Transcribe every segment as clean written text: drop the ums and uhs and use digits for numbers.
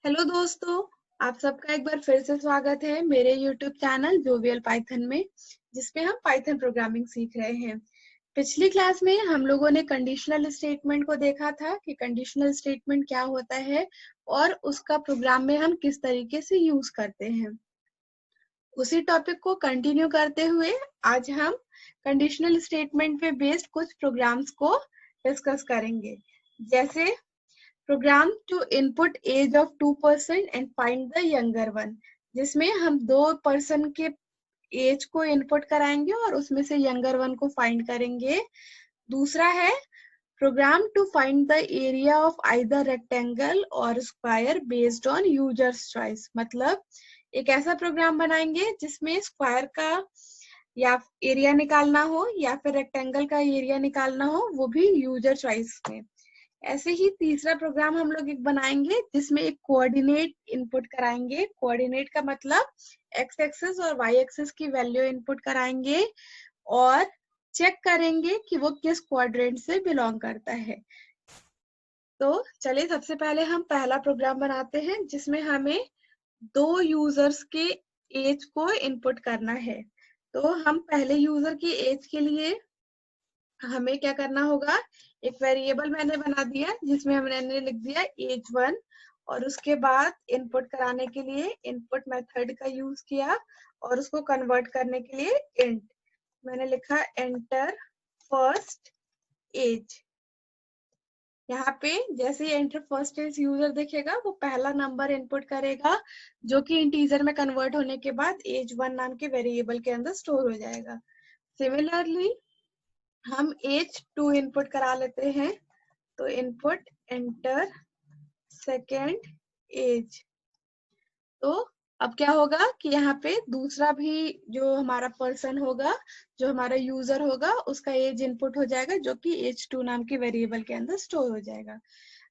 Hello दोस्तों, आप सबका एक बार फिर से स्वागत है मेरे YouTube चैनल जोवियल पाइथन में, जिसमें हम पाइथन प्रोग्रामिंग सीख रहे हैं। पिछली क्लास में हम लोगों ने कंडीशनल स्टेटमेंट को देखा था कि कंडीशनल स्टेटमेंट क्या होता है और उसका प्रोग्राम में हम किस तरीके से यूज करते हैं। उसी टॉपिक को कंटिन्यू करते हुए आज हम कंडीशनल स्टेटमेंट पे बेस्ड कुछ प्रोग्राम्स को डिस्कस करेंगे, जैसे program to input age of 2% and find the younger one, जिसमें हम 2% के एज को इनपुट कराएंगे और उसमें से यंगर वन को फाइंड करेंगे। दूसरा है program to find the area of either rectangle और square based on users choice, मतलब एक ऐसा प्रोग्राम बनाएंगे जिसमें स्क्वायर का या एरिया निकालना हो या फिर रेक्टेंगल का एरिया निकालना हो, वो भी यूजर चॉइस में। ऐसे ही तीसरा प्रोग्राम हम लोग एक बनाएंगे जिसमें एक कोऑर्डिनेट इनपुट कराएंगे। कोऑर्डिनेट का मतलब एक्स एक्सिस और वाई एक्सिस की वैल्यू इनपुट कराएंगे और चेक करेंगे कि वो किस क्वाड्रेंट से बिलोंग करता है। तो चलिए सबसे पहले हम पहला प्रोग्राम बनाते हैं जिसमें हमें 2 यूजर्स के एज को इनपुट करना है। तो हम पहले यूजर की एज के लिए हमें क्या करना होगा, एक वेरिएबल मैंने बना दिया जिसमें हमने लिख दिया age1 और उसके बाद इनपुट कराने के लिए इनपुट मेथड का यूज किया और उसको कन्वर्ट करने के लिए इंट मैंने लिखा एंटर फर्स्ट एज। यहाँ पे जैसे ही एंटर फर्स्ट एज यूजर देखेगा वो पहला नंबर इनपुट करेगा जो कि इंटीजर में कन्वर्ट होने के बाद age1 नाम के वेरिएबल के अंदर स्टोर हो जाएगा। सिमिलरली हम age2 इनपुट करा लेते हैं, तो इनपुट एंटर सेकेंड एज। तो अब क्या होगा कि यहाँ पे दूसरा भी जो हमारा पर्सन होगा, जो हमारा यूजर होगा, उसका एज इनपुट हो जाएगा जो कि age2 नाम के वेरिएबल के अंदर स्टोर हो जाएगा।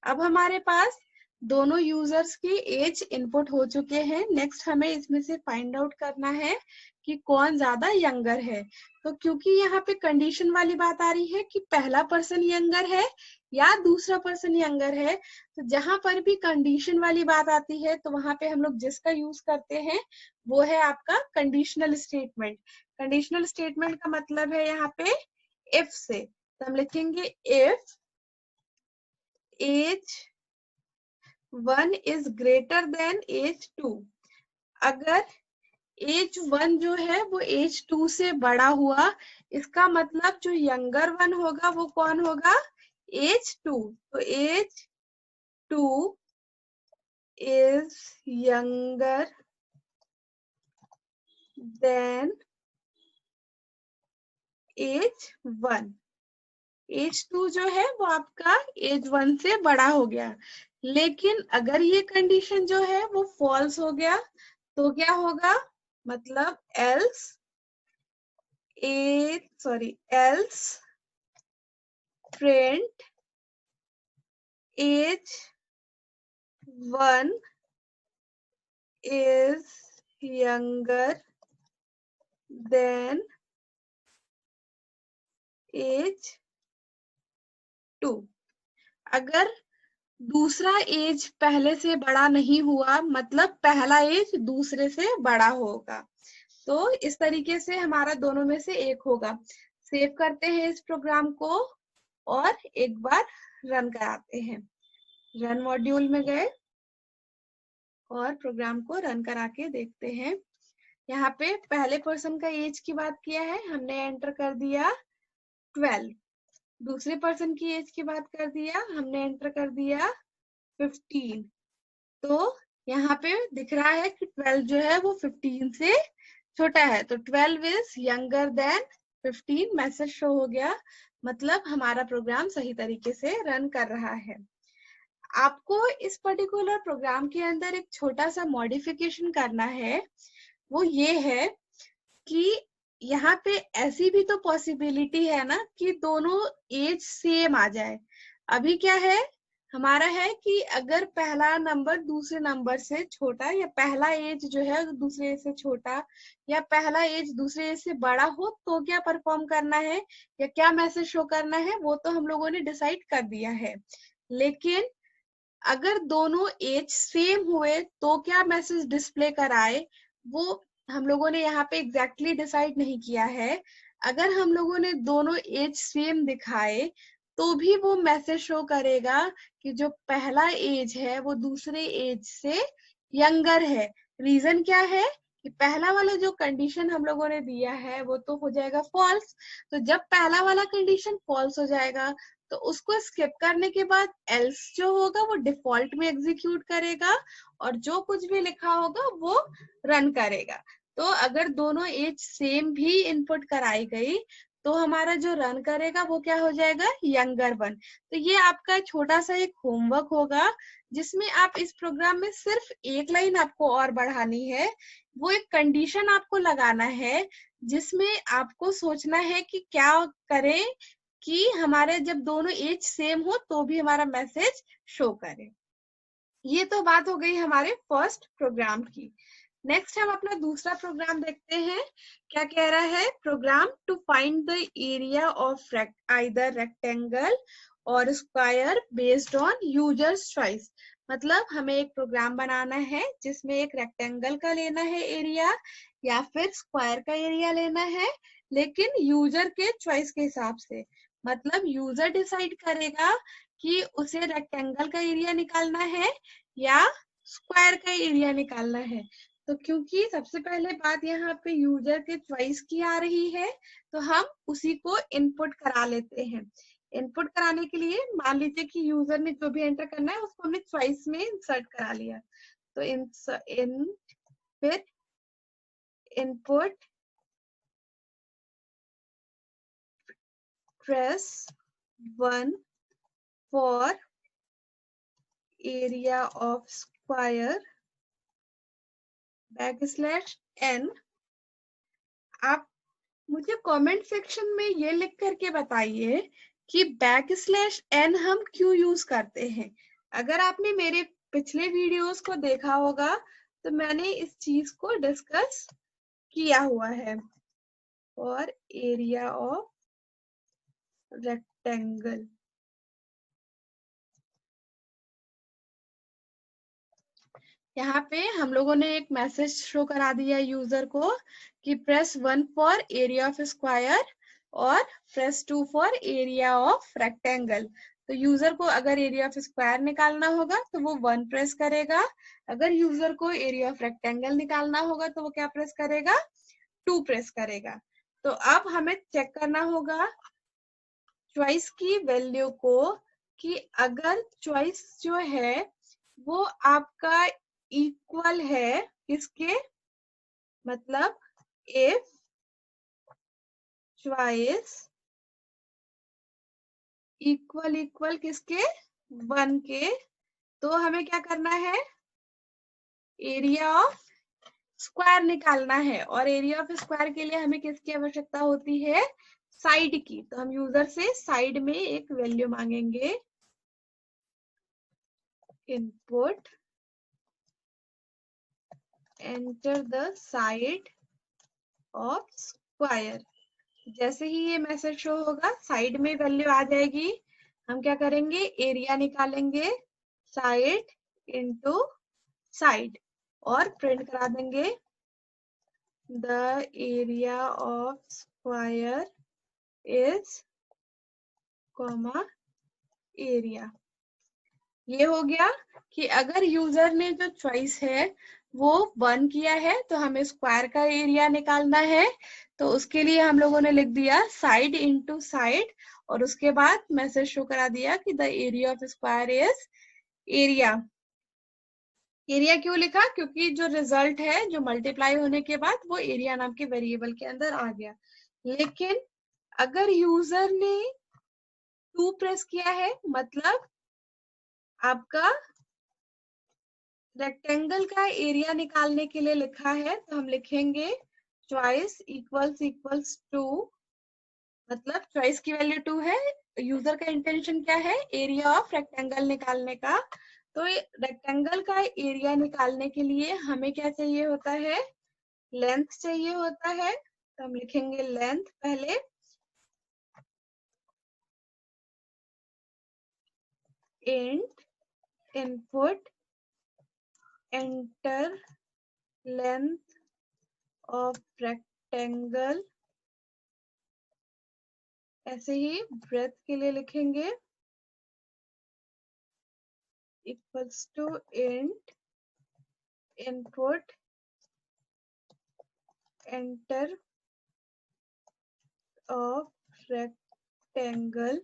अब हमारे पास दोनों यूजर्स की एज इनपुट हो चुके हैं। नेक्स्ट हमें इसमें से फाइंड आउट करना है कि कौन ज्यादा यंगर है। तो क्योंकि यहाँ पे कंडीशन वाली बात आ रही है कि पहला पर्सन यंगर है या दूसरा पर्सन यंगर है, तो जहां पर भी कंडीशन वाली बात आती है तो वहां पे हम लोग जिसका यूज करते हैं वो है आपका कंडीशनल स्टेटमेंट। कंडीशनल स्टेटमेंट का मतलब है यहाँ पे इफ से, तो हम लिखेंगे if age1 is greater than age2। अगर age1 जो है वो age2 से बड़ा हुआ, इसका मतलब जो यंगर वन होगा वो कौन होगा, age2। तो age2 is younger than age1। age2 जो है वो आपका age1 से बड़ा हो गया। लेकिन अगर ये कंडीशन जो है वो फॉल्स हो गया तो क्या होगा, मतलब else print age1 is younger than age2। अगर दूसरा एज पहले से बड़ा नहीं हुआ, मतलब पहला एज दूसरे से बड़ा होगा, तो इस तरीके से हमारा दोनों में से एक होगा। सेव करते हैं इस प्रोग्राम को और एक बार रन कराते हैं। रन मॉड्यूल में गए और प्रोग्राम को रन करा के देखते हैं। यहाँ पे पहले पर्सन का एज की बात किया है, हमने एंटर कर दिया 12। दूसरे पर्सन की एज की बात कर दिया, हमने एंटर कर दिया 15। तो यहाँ पे दिख रहा है कि 12 जो है वो 15 से छोटा है, तो 12 is younger than 15 message show हो गया, मतलब हमारा प्रोग्राम सही तरीके से रन कर रहा है। आपको इस पर्टिकुलर प्रोग्राम के अंदर एक छोटा सा मॉडिफिकेशन करना है, वो ये है कि यहाँ पे ऐसी भी तो पॉसिबिलिटी है ना कि दोनों एज सेम आ जाए। अभी क्या है हमारा है कि अगर पहला नंबर दूसरे नंबर से छोटा, या पहला एज जो है दूसरे से छोटा, या पहला एज दूसरे एज से बड़ा हो, तो क्या परफॉर्म करना है या क्या मैसेज शो करना है वो तो हम लोगों ने डिसाइड कर दिया है। लेकिन अगर दोनों एज सेम हुए तो क्या मैसेज डिस्प्ले कराए, वो हम लोगों ने यहाँ पे एग्जैक्टली डिसाइड नहीं किया है। अगर हम लोगों ने दोनों एज सेम दिखाए तो भी वो मैसेज शो करेगा कि जो पहला एज है वो दूसरे एज से यंगर है। रीजन क्या है कि पहला वाला जो कंडीशन हम लोगों ने दिया है वो तो हो जाएगा फॉल्स। तो जब पहला वाला कंडीशन फॉल्स हो जाएगा तो उसको स्किप करने के बाद एल्स जो होगा वो डिफॉल्ट में एग्जीक्यूट करेगा और जो कुछ भी लिखा होगा वो रन करेगा। तो अगर दोनों एज सेम भी इनपुट कराई गई तो हमारा जो रन करेगा वो क्या हो जाएगा, यंगर वन। तो ये आपका छोटा सा एक होमवर्क होगा जिसमें आप इस प्रोग्राम में सिर्फ एक लाइन आपको और बढ़ानी है। वो एक कंडीशन आपको लगाना है जिसमें आपको सोचना है कि क्या करें कि हमारे जब दोनों एज सेम हो तो भी हमारा मैसेज शो करे। ये तो बात हो गई हमारे फर्स्ट प्रोग्राम की। नेक्स्ट हम अपना दूसरा प्रोग्राम देखते हैं। क्या कह रहा है, program to find the area of either rectangle और square based on users choice. मतलब हमें एक प्रोग्राम बनाना है जिसमें एक रेक्टेंगल का लेना है एरिया या फिर स्क्वायर का एरिया लेना है, लेकिन यूजर के चॉइस के हिसाब से। मतलब यूजर डिसाइड करेगा कि उसे रेक्टेंगल का एरिया निकालना है या स्क्वायर का एरिया निकालना है। तो क्योंकि सबसे पहले बात यहाँ पे यूजर के चॉइस की आ रही है तो हम उसी को इनपुट करा लेते हैं। इनपुट कराने के लिए मान लीजिए कि यूजर ने जो भी एंटर करना है उसको हमने चॉइस में इंसर्ट करा लिया। तो फिर input press 1 for area of square \n। आप मुझे कमेंट सेक्शन में ये लिख करके बताइए कि \n हम क्यों यूज करते हैं। अगर आपने मेरे पिछले वीडियोस को देखा होगा तो मैंने इस चीज को डिस्कस किया हुआ है। और एरिया ऑफ रेक्टेंगल, यहाँ पे हम लोगों ने एक मैसेज शो करा दिया यूजर को कि press 1 for area of square और press 2 for area of rectangle. तो यूजर को अगर एरिया ऑफ स्क्वायर निकालना होगा तो वो 1 प्रेस करेगा, अगर यूजर को एरिया ऑफ रेक्टेंगल निकालना होगा तो वो क्या प्रेस करेगा, 2 प्रेस करेगा। तो अब हमें चेक करना होगा चॉइस की वैल्यू को कि अगर चॉइस जो है वो आपका इक्वल है किसके, मतलब इफ चॉइस इक्वल किसके, 1 के, तो हमें क्या करना है, एरिया ऑफ स्क्वायर निकालना है। और एरिया ऑफ स्क्वायर के लिए हमें किसकी आवश्यकता होती है, साइड की। तो हम यूजर से साइड में एक वैल्यू मांगेंगे, input enter the side of square. जैसे ही ये मैसेज शो होगा साइड में वैल्यू आ जाएगी, हम क्या करेंगे, एरिया निकालेंगे साइड इनटू साइड और प्रिंट करा देंगे the area of square is comma area. ये हो गया कि अगर यूजर ने जो चॉइस है वो 1 किया है तो हमें स्क्वायर का एरिया निकालना है। तो उसके लिए हम लोगों ने लिख दिया साइड इनटू साइड और उसके बाद मैसेज शो करा दिया कि the area of square is area. Area क्यों लिखा, क्योंकि जो रिजल्ट है जो मल्टीप्लाई होने के बाद वो एरिया नाम के वेरिएबल के अंदर आ गया। लेकिन अगर यूजर ने 2 प्रेस किया है, मतलब आपका रेक्टेंगल का एरिया निकालने के लिए लिखा है, तो हम लिखेंगे चॉइस इक्वल्स टू, मतलब चॉइस की वैल्यू 2 है, यूजर का इंटेंशन क्या है, एरिया ऑफ रेक्टेंगल निकालने का। तो रेक्टेंगल का एरिया निकालने के लिए हमें क्या चाहिए होता है, लेंथ चाहिए होता है। तो हम लिखेंगे लेंथ पहले, int input, enter length of rectangle, ऐसे ही breadth के लिए लिखेंगे equals to int input, enter of rectangle।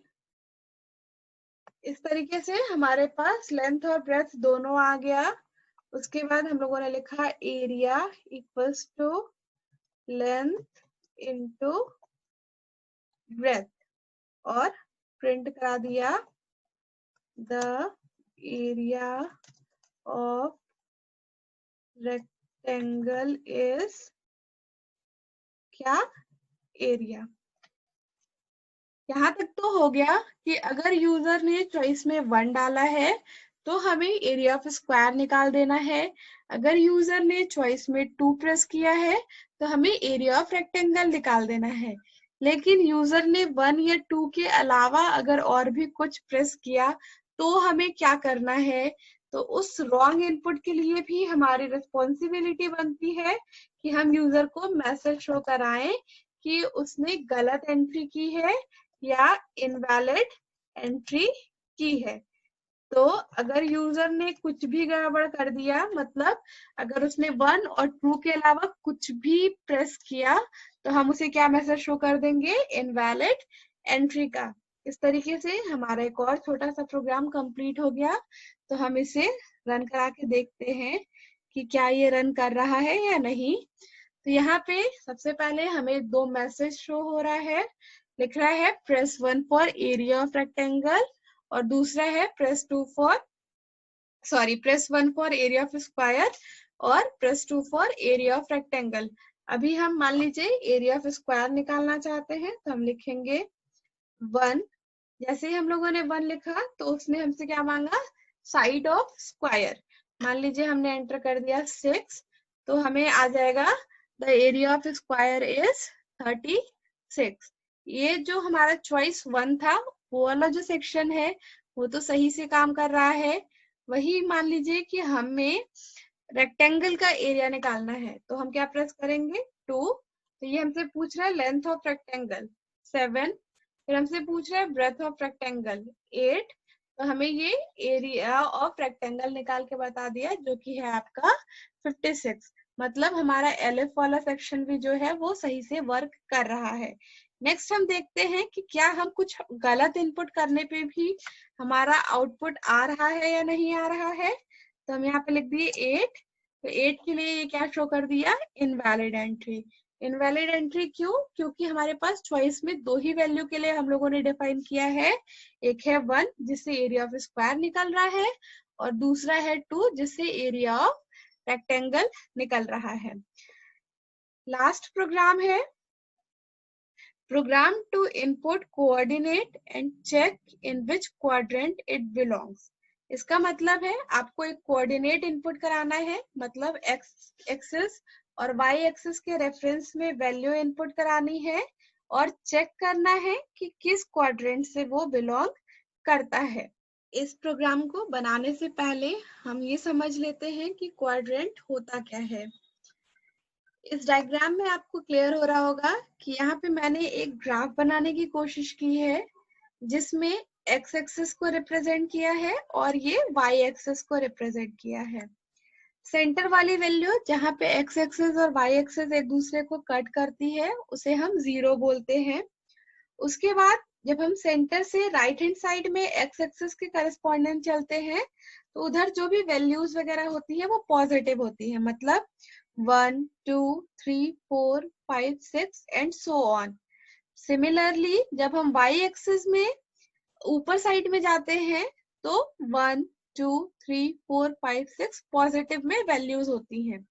इस तरीके से हमारे पास लेंथ और ब्रेथ दोनों आ गया। उसके बाद हम लोगों ने लिखा area equals to length into breadth और प्रिंट करा दिया the area of rectangle is क्या एरिया। यहाँ तक तो हो गया कि अगर यूजर ने चॉइस में 1 डाला है तो हमें एरिया ऑफ स्क्वायर निकाल देना है। अगर यूजर ने चॉइस में 2 प्रेस किया है तो हमें एरिया ऑफ रेक्टेंगल निकाल देना है। लेकिन यूजर ने 1 या 2 के अलावा अगर और भी कुछ प्रेस किया तो हमें क्या करना है, तो उस रॉन्ग इनपुट के लिए भी हमारी रिस्पॉन्सिबिलिटी बनती है कि हम यूजर को मैसेज शो कराएं कि उसने गलत एंट्री की है या इनवैलिड एंट्री की है। तो अगर यूजर ने कुछ भी गड़बड़ कर दिया, मतलब अगर उसने 1 और 2 के अलावा कुछ भी प्रेस किया तो हम उसे क्या मैसेज शो कर देंगे, इनवैलिड एंट्री का। इस तरीके से हमारा एक और छोटा सा प्रोग्राम कंप्लीट हो गया। तो हम इसे रन करा के देखते हैं कि क्या ये रन कर रहा है या नहीं। तो यहाँ पे सबसे पहले हमें 2 मैसेज शो हो रहा है। लिख रहा है press 1 for area of rectangle और दूसरा है press 1 for area of square और press 2 for area of rectangle. अभी हम मान लीजिए एरिया ऑफ स्क्वायर निकालना चाहते हैं तो हम लिखेंगे 1। जैसे ही हम लोगों ने 1 लिखा तो उसने हमसे क्या मांगा, साइड ऑफ स्क्वायर। मान लीजिए हमने एंटर कर दिया 6 तो हमें आ जाएगा the area of square is 36। ये जो हमारा चॉइस 1 था वो वाला जो सेक्शन है वो तो सही से काम कर रहा है। वही मान लीजिए कि हमें रेक्टेंगल का एरिया निकालना है तो हम क्या प्रेस करेंगे 2। तो ये हमसे पूछ रहा है लेंथ ऑफ रेक्टेंगल 7, फिर हमसे पूछ रहा है ब्रेथ ऑफ रेक्टेंगल 8। तो हमें ये एरिया ऑफ रेक्टेंगल निकाल के बता दिया जो कि है आपका 56। मतलब हमारा एलएफ वाला सेक्शन भी जो है वो सही से वर्क कर रहा है। नेक्स्ट हम देखते हैं कि क्या हम कुछ गलत इनपुट करने पे भी हमारा आउटपुट आ रहा है या नहीं आ रहा है। तो हम यहाँ पे लिख दिए 8। तो 8 के लिए ये क्या शो कर दिया, इनवैलिड एंट्री। इनवैलिड एंट्री क्यों, क्योंकि हमारे पास चॉइस में 2 ही वैल्यू के लिए हम लोगों ने डिफाइन किया है। एक है 1 जिससे एरिया ऑफ स्क्वायर निकल रहा है और दूसरा है 2 जिससे एरिया ऑफ रेक्टेंगल निकल रहा है। लास्ट प्रोग्राम है program to input coordinate and check in which quadrant it belongs। इसका मतलब है आपको एक कोऑर्डिनेट इनपुट कराना है, मतलब एक्स एक्सिस और वाई एक्सिस के रेफरेंस में वैल्यू इनपुट करानी है और चेक करना है कि किस क्वाड्रेंट से वो बिलोंग करता है। इस प्रोग्राम को बनाने से पहले हम ये समझ लेते हैं कि क्वाड्रेंट होता क्या है। इस डायग्राम में आपको क्लियर हो रहा होगा कि यहाँ पे मैंने एक ग्राफ बनाने की कोशिश की है जिसमें एक्स एक्सिस को रिप्रेजेंट किया है और ये वाई एक्सिस को रिप्रेजेंट किया है। सेंटर वाली वैल्यू जहाँ पे एक्स एक्सिस और वाई एक्सिस एक दूसरे को कट करती है उसे हम 0 बोलते हैं। उसके बाद जब हम सेंटर से राइट हैंड साइड में एक्स एक्सिस के करस्पॉन्डेंट चलते हैं तो उधर जो भी वैल्यूज वगैरह होती है वो पॉजिटिव होती है, मतलब 1, 2, 3, 4, 5, 6 एंड सो ऑन। सिमिलरली जब हम वाई एक्सिस में ऊपर साइड में जाते हैं तो 1, 2, 3, 4, 5, 6 पॉजिटिव में वैल्यूज होती हैं।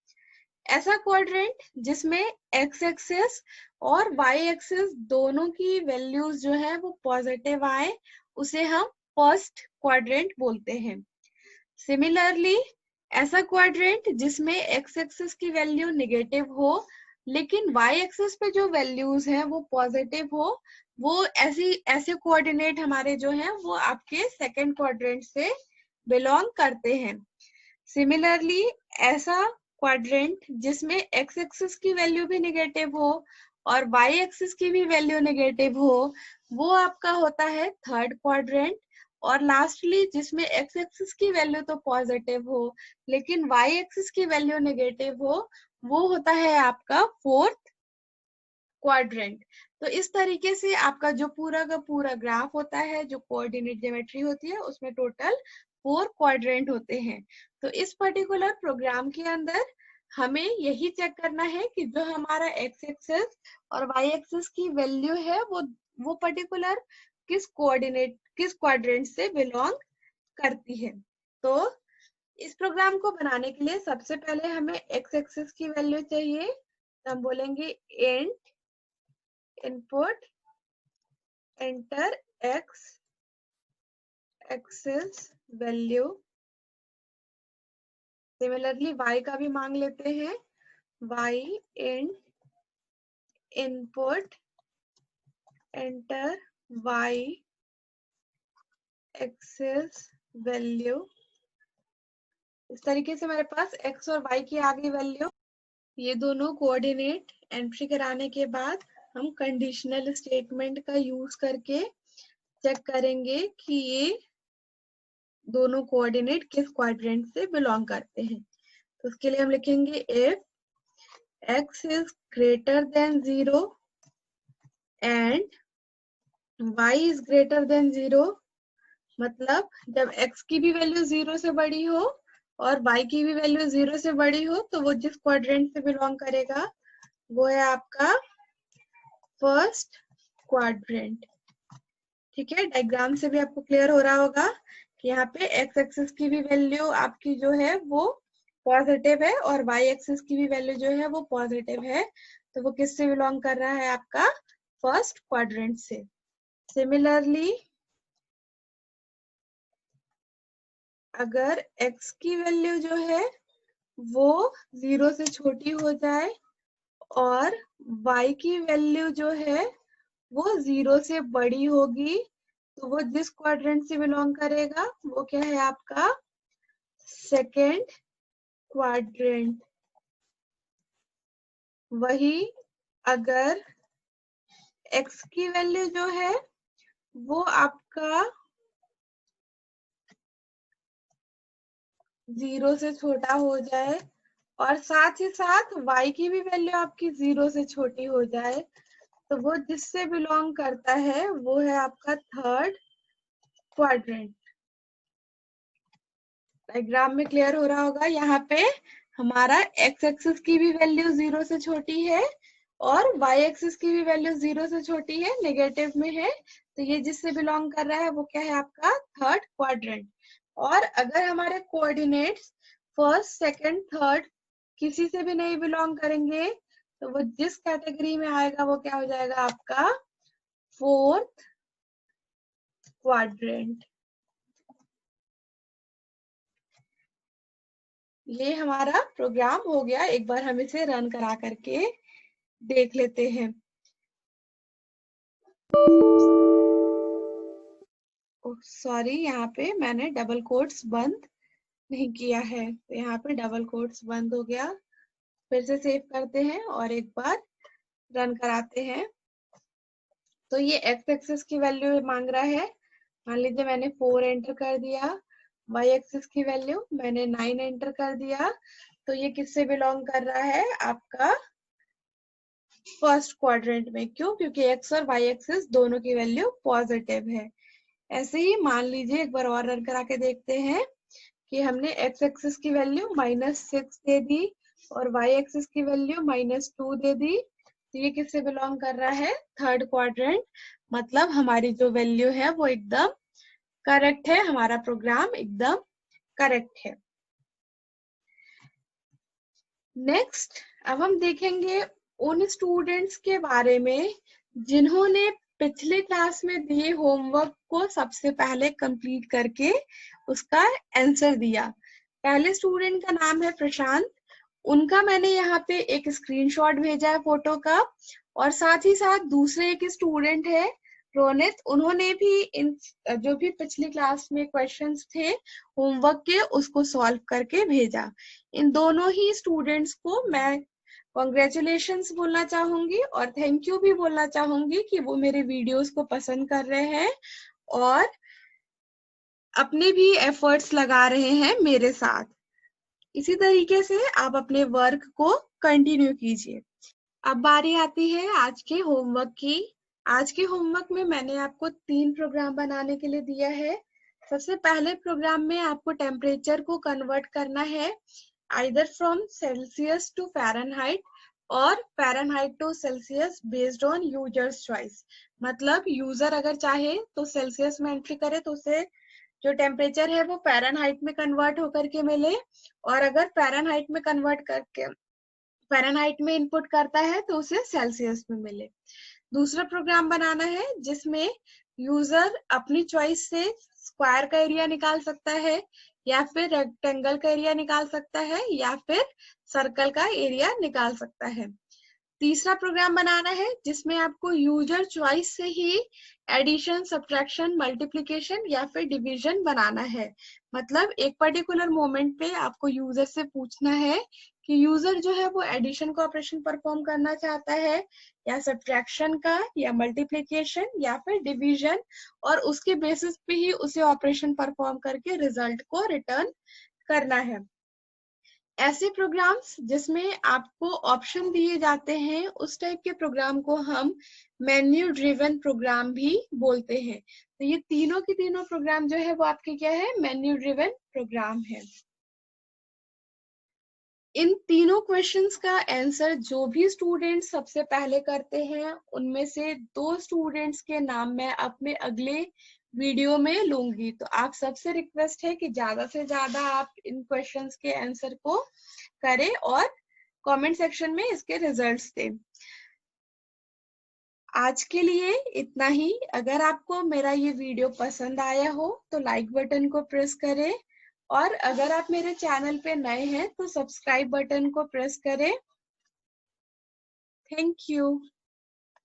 ऐसा क्वाड्रेंट जिसमें एक्स एक्सिस और वाई एक्सिस दोनों की वैल्यूज जो है वो पॉजिटिव आए उसे हम फर्स्ट क्वाड्रेंट बोलते हैं। सिमिलरली ऐसा क्वाड्रेंट जिसमें एक्स एक्सिस की वैल्यू नेगेटिव हो लेकिन वाई एक्सिस पे जो वैल्यूज हैं वो पॉजिटिव हो, वो ऐसे कोऑर्डिनेट हमारे जो हैं वो आपके सेकंड क्वाड्रेंट से बिलोंग करते हैं। सिमिलरली ऐसा क्वाड्रेंट जिसमें एक्स एक्सिस की वैल्यू भी नेगेटिव हो और वाई एक्सिस की भी वैल्यू नेगेटिव हो, वो आपका होता है थर्ड क्वाड्रेंट। और लास्टली जिसमें एक्स एक्सिस की वैल्यू तो पॉजिटिव हो लेकिन वाई एक्सिस की वैल्यू नेगेटिव हो, वो होता है आपका फोर्थ क्वाड्रेंट। तो इस तरीके से आपका जो पूरा का पूरा ग्राफ होता है, जो कोऑर्डिनेट ज्योमेट्री होती है, उसमें टोटल 4 क्वाड्रेंट होते हैं। तो इस पर्टिकुलर प्रोग्राम के अंदर हमें यही चेक करना है कि जो हमारा एक्स एक्सिस और वाई एक्सिस की वैल्यू है वो पर्टिकुलर किस क्वाड्रेंट से बिलोंग करती है। तो इस प्रोग्राम को बनाने के लिए सबसे पहले हमें एक्स एक्सिस की वैल्यू चाहिए। तो हम बोलेंगे int input enter x axis value. Similarly y का भी मांग लेते हैं, y int input enter y axis value. इस तरीके से हमारे पास x और y की आ गई वैल्यू। ये दोनों कोऑर्डिनेट एंट्री कराने के बाद हम कंडीशनल स्टेटमेंट का यूज करके चेक करेंगे कि ये दोनों कोऑर्डिनेट किस क्वाड्रेंट से बिलोंग करते हैं। तो उसके लिए हम लिखेंगे if x is greater than 0 and y is greater than 0, मतलब जब x की भी वैल्यू 0 से बड़ी हो और y की भी वैल्यू 0 से बड़ी हो तो वो जिस क्वाड्रेंट से बिलोंग करेगा वो है आपका फर्स्ट क्वाड्रेंट। ठीक है, डायग्राम से भी आपको क्लियर हो रहा होगा कि यहाँ पे x एक्सिस की भी वैल्यू आपकी जो है वो पॉजिटिव है और y एक्सिस की भी वैल्यू जो है वो पॉजिटिव है। तो वो किससे बिलोंग कर रहा है? आपका फर्स्ट क्वाड्रेंट से। सिमिलरली अगर x की वैल्यू जो है वो 0 से छोटी हो जाए और y की वैल्यू जो है वो 0 से बड़ी होगी तो वो जिस क्वाड्रेंट से बिलोंग करेगा वो क्या है? आपका सेकेंड क्वाड्रेंट। वही अगर x की वैल्यू जो है वो आपका 0 से छोटा हो जाए और साथ ही साथ y की भी वैल्यू आपकी 0 से छोटी हो जाए तो वो जिससे बिलोंग करता है वो है आपका थर्ड क्वाड्रेंट। डायग्राम में क्लियर हो रहा होगा। यहाँ पे हमारा x एक्सिस की भी वैल्यू 0 से छोटी है और y एक्सिस की भी वैल्यू 0 से छोटी है, नेगेटिव में है, तो ये जिससे बिलोंग कर रहा है वो क्या है? आपका थर्ड क्वाड्रेंट। और अगर हमारे कोऑर्डिनेट्स फर्स्ट सेकंड थर्ड किसी से भी नहीं बिलोंग करेंगे तो वो जिस कैटेगरी में आएगा वो क्या हो जाएगा? आपका फोर्थ क्वाड्रेंट। ये हमारा प्रोग्राम हो गया। एक बार हम इसे रन करा करके देख लेते हैं। सॉरी, यहाँ पे मैंने डबल कोट्स बंद नहीं किया है तो यहाँ पे डबल कोट्स बंद हो गया। फिर से सेव करते हैं और एक बार रन कराते हैं। तो ये एक्स एक्सिस की वैल्यू मांग रहा है। मान लीजिए मैंने 4 एंटर कर दिया, वाई एक्सिस की वैल्यू मैंने 9 एंटर कर दिया, तो ये किससे बिलोंग कर रहा है? आपका फर्स्ट क्वाड्रेंट में। क्यों? क्योंकि एक्स और वाई एक्सिस दोनों की वैल्यू पॉजिटिव है। ऐसे ही मान लीजिए एक बार और रन करा के देखते हैं कि हमने एक्स एक्सिस की वैल्यू -6 दे दी और वाई एक्सिस की वैल्यू -2 दे दी, तो ये किससे बिलोंग कर रहा है? Third quadrant. मतलब हमारी जो वैल्यू है वो एकदम करेक्ट है, हमारा प्रोग्राम एकदम करेक्ट है। नेक्स्ट अब हम देखेंगे उन स्टूडेंट्स के बारे में जिन्होंने पिछले क्लास में दिए होमवर्क को सबसे पहले कंप्लीट करके उसका आंसर दिया। पहले स्टूडेंट का नाम है प्रशांत। उनका मैंने यहाँ पे एक स्क्रीनशॉट भेजा है फोटो का, और साथ ही साथ दूसरे एक स्टूडेंट है रोनित, उन्होंने भी इन जो भी पिछली क्लास में क्वेश्चंस थे होमवर्क के, उसको सॉल्व करके भेजा। इन दोनों ही स्टूडेंट्स को मैं कॉन्ग्रेचुलेशंस बोलना चाहूंगी और थैंक यू भी बोलना चाहूंगी कि वो मेरे वीडियोस को पसंद कर रहे हैं और अपने भी एफर्ट्स लगा रहे हैं मेरे साथ। इसी तरीके से आप अपने वर्क को कंटिन्यू कीजिए। अब बारी आती है आज के होमवर्क की। आज के होमवर्क में मैंने आपको 3 प्रोग्राम बनाने के लिए दिया है। सबसे पहले प्रोग्राम में आपको टेम्परेचर को कन्वर्ट करना है either from Celsius to Fahrenheit और Fahrenheit to Celsius based on users choice. मतलब यूजर अगर चाहे तो सेल्सियस में एंट्री करे तो उसे जो टेम्परेचर है वो फ़ारेनहाइट में कन्वर्ट होकर के मिले, और अगर फ़ारेनहाइट में कन्वर्ट करके फ़ारेनहाइट में इनपुट करता है तो उसे सेल्सियस में मिले। दूसरा प्रोग्राम बनाना है जिसमें यूजर अपनी चॉइस से स्क्वायर का एरिया निकाल सकता है या फिर रेक्टेंगल का एरिया निकाल सकता है या फिर सर्कल का एरिया निकाल सकता है। तीसरा प्रोग्राम बनाना है जिसमें आपको यूजर चॉइस से ही एडिशन, सब्ट्रैक्शन, मल्टीप्लिकेशन या फिर डिवीजन बनाना है। मतलब एक पर्टिकुलर मोमेंट पे आपको यूजर से पूछना है कि यूजर जो है वो एडिशन का ऑपरेशन परफॉर्म करना चाहता है या सब्ट्रैक्शन का या मल्टीप्लिकेशन या फिर डिवीजन, और उसके बेसिस पे ही उसे ऑपरेशन परफॉर्म करके रिजल्ट को रिटर्न करना है। ऐसे प्रोग्राम्स जिसमें आपको ऑप्शन दिए जाते हैं उस टाइप के प्रोग्राम को हम मेन्यू ड्रिवन प्रोग्राम भी बोलते हैं। तो ये तीनों के तीनों प्रोग्राम जो है वो आपके क्या है, मेन्यू ड्रिवन प्रोग्राम है। इन तीनों क्वेश्चंस का आंसर जो भी स्टूडेंट्स सबसे पहले करते हैं उनमें से 2 स्टूडेंट्स के नाम मैं अपने अगले वीडियो में लूंगी। तो आप सबसे रिक्वेस्ट है कि ज्यादा से ज्यादा आप इन क्वेश्चंस के आंसर को करें और कमेंट सेक्शन में इसके रिजल्ट्स दें। आज के लिए इतना ही। अगर आपको मेरा ये वीडियो पसंद आया हो तो लाइक बटन को प्रेस करें, और अगर आप मेरे चैनल पे नए हैं तो सब्सक्राइब बटन को प्रेस करें। Thank you.